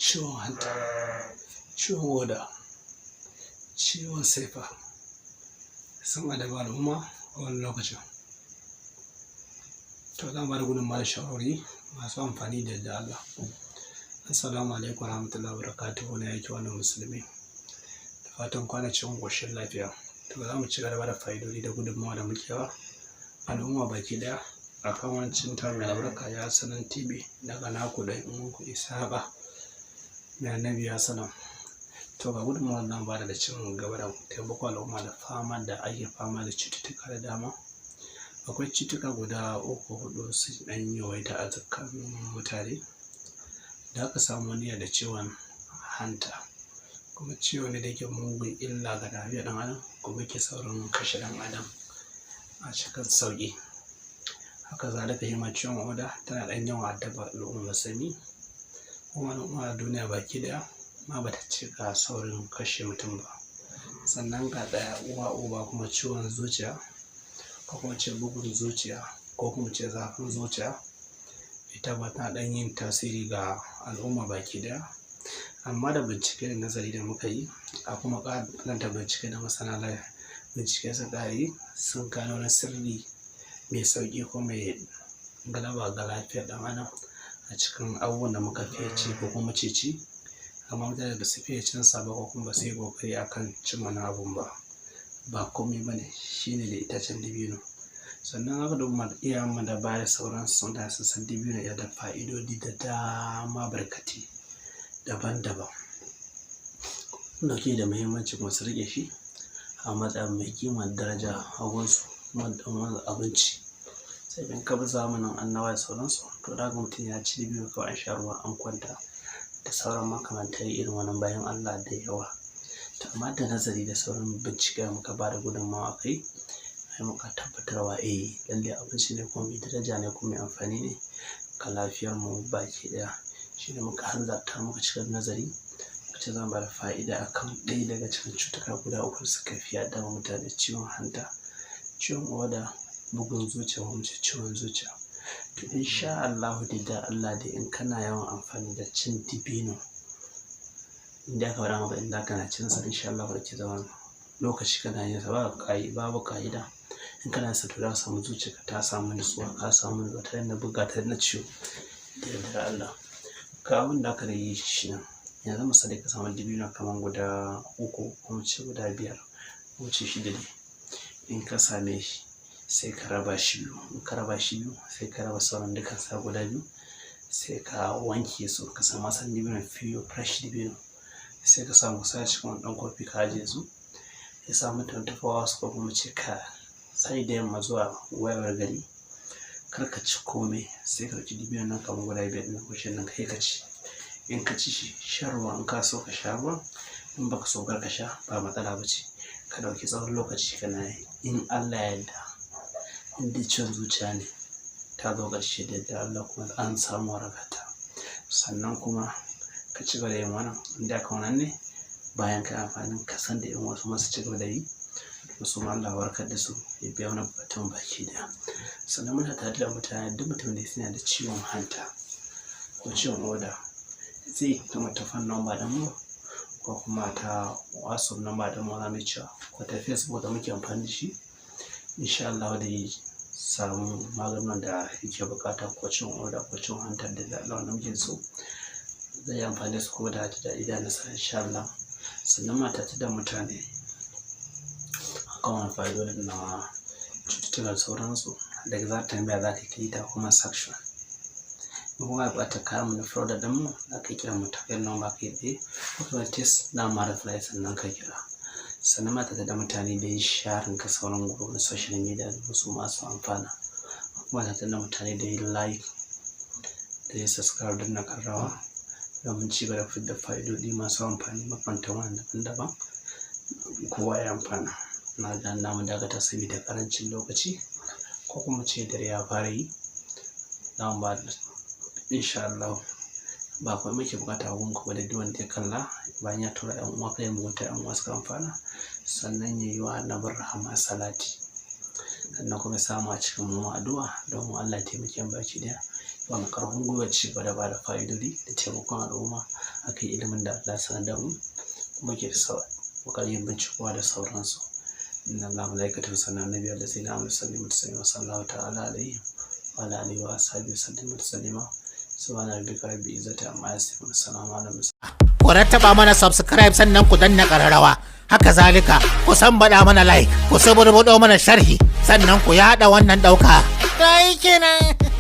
ciwon hanta, ciwon ƙoda, ciwon saifa sun addabi al'umma a wani lokacin. To zan bada gudunmawa da shawarwari masu amfani da yardar Allah. Assalamu alaikum warahmatullahi wabarakatuh. Wani yake wannan musulmi da fatan kwana cikin ƙoshin lafiya. To za mu ci gaba da fa'idodi da gudunmawa da muke wa al'umma baki ɗaya a kan wancan tarin albarka ya sanan TV daga naku da uwanku Ishaqa mai annabi ya sanar. To ga gudunmawar nan ba da cin gaba da taimako al'umma da ake fama da cututtuka da dama. Akwai cututtuka guda 3-4 sun ɗan yawaita a tsakanin mutane. Da aka samu wani da ciwon hanta, kuma ciwo ne da yake mugun illa ga lafiyar ɗan adam, kuma yake saurin kashe ɗan adam a cikin sauƙi. Haka zalika shi ma ciwon ƙoda tana ɗan yawan addabar al'ummar musulmi, kuma al'umma a duniya baki ɗaya ma bata cika saurin kashe mutum ba. Sannan ga ɗaya uwa uba kuma ciwon zuciya, ko kuma ce bugun zuciya, ko kuma ce zafin zuciya, ita ma tana ɗan yin tasiri ga al'umma baki ɗaya. Amma da bincike da nazari da muka yi, a kuma ƙaranta bincike da masana bincike sun ƙari sun gano wani sirri mai sauƙi ko mai galaba ga lafiyar ɗan adam a cikin abubuwan da muka fiye ci ko kuma ci, amma mutane ba su fiye cin sa ba ko kuma ba su yi ƙoƙari akan cin wani abun ba. Ba komai ba ne, shi ne da itacen dabino. Sannan haka da iyayenmu da baya sauransu sun da sun san dabino yana da fa'idodi da dama barkati daban-daban, wanda ke da muhimmanci kuma su riƙe shi a matsayin mai kimar daraja a gunsu kuma da abinci. Sai in ka bi zamanin annabawa da sauransu, to da mutum ya ci dabino kawai an sha ruwa an kwanta, da sauran makamantan irin wannan bayan Allah da yawa. To amma da nazari da sauran bincike muka ba da gudunmawa a kai, sai muka tabbatarwa lalle abinci ne kuma mai daraja ne kuma mai amfani ne ga lafiyar mu baki ɗaya. Shi ne muka hanzarta muka cikin nazari wacce zan ba da fa'ida akan ɗaya daga cikin cutuka guda 3 suka fi addabar mutane: ciwon hanta, ciwon ƙoda, bugun zuciya, kuma ciwon zuciya. To insha Allahu da Allah dai in kana yawan amfani da cin dabino, inda aka faɗa maka inda kana cin sa insha Allah ba ke zaman lokaci kana yin sa babu ƙa'ida. In kana sa to za ka samu zuciyarka ta samu nutsuwa, ka samu nutsuwa ta yadda buga ta na ciwo da yardar Allah. Ka abin da aka yi shi nan, yanzu misali ka samu dabino kamar guda 3 kuma ce guda 5 ko ce 6 dai. In ka same shi sai ka raba shi biyu, in ka raba shi biyu sai ka raba sauran dukan sa guda biyu, sai ka wanke su, ka samu asalin dabino fiyo fresh dabino, sai ka samu sa cikin wani ɗan kofi ka ajiye su, ya samu 24 hours ko kuma ce ka sai da yamma zuwa wayewar gari kar ka ci komai, sai ka ɗauki dabino nan kamar guda 5 ɗin ko 6 nan kai ka ci. In ka ci shi, shan ruwa in ka so ka sha ruwan, in baka so kar ka sha ba matsala ba ce. Ka ɗauki tsawon lokaci kana yi, in Allah ya yarda, in dai ciwon zuciya ne ta zo ƙarshe da yardar Allah kuma an samu warakata. Sannan kuma ka ci gaba da yin wannan, inda aka wannan ne bayan ka amfanin ka san da yan wasu masu ci gaba da yi, wasu ma Allah warkar da su ya biya wani bukatun baki ɗaya. Sannan muna tare da mutane, duk mutum da yana da ciwon hanta ko ciwon ƙoda zai tuma ta fan number ɗin mu ko kuma ta WhatsApp number ɗin mu za mu cewa ko ta Facebook da muke amfani da shi. Insha Allah da yi samu maganin da yake buƙata ko ciwon ƙoda ko ciwon hanta da Allah wanda muke so zai yi amfani da su ko da daɗi da nasara insha Allah. Sannan mata ta da mutane akan wani fa'idodin na cututtuka da sauransu, daga za ta tambaya za ka yi ta kuma section. In kuma ba ta kawo mana fraud ɗin mu, za ka kira mu ta kai number kai tsaye ko kuma test na mara fly sannan ka kira. Sannan mata ta da mutane da yi sharing ka sauran group na social media da wasu masu amfana. Kuma ta da mutane da yi like da yi subscribe don na ƙarrawa domin ci gaba da fitar da fa'idodi masu amfani makamantan wannan daban-daban kowa ya amfana. Na ga namu dakata saboda ƙarancin lokaci ko kuma ce dare ya fara yi, za mu ba da insha Allah ba kawai muke buƙata a gunku ba da duk wanda ya kalla bayan ya tura 'yan uwa kai mugunta 'yan uwa suka amfana, sannan ya yi wa annabin rahama salati. sannan kuma samu a cikin mu addu'a don Allah ya taimake mu baki daya, ba mu karfin gwiwa ci gaba da bada fa'idodi da taimakon al'umma akan ilimin da Allah sanar da mu kuma ke da kokarin bincikowa da sauransu. inna Allah malaikatahu yusalluna ala nabiyyi allazina amanu sallimu taslima sallallahu ta'ala alaihi wa ala alihi wa ashabihi sallimu taslima subhana rabbika rabbil izzati amma yasifun salamun ala mursalin. Ku rattaba mana subscribe sannan ku danna kararrawa, haka zalika ku bada mana like, ku suburbudo mana sharhi sannan ku yada wannan dauka. Kai kenan.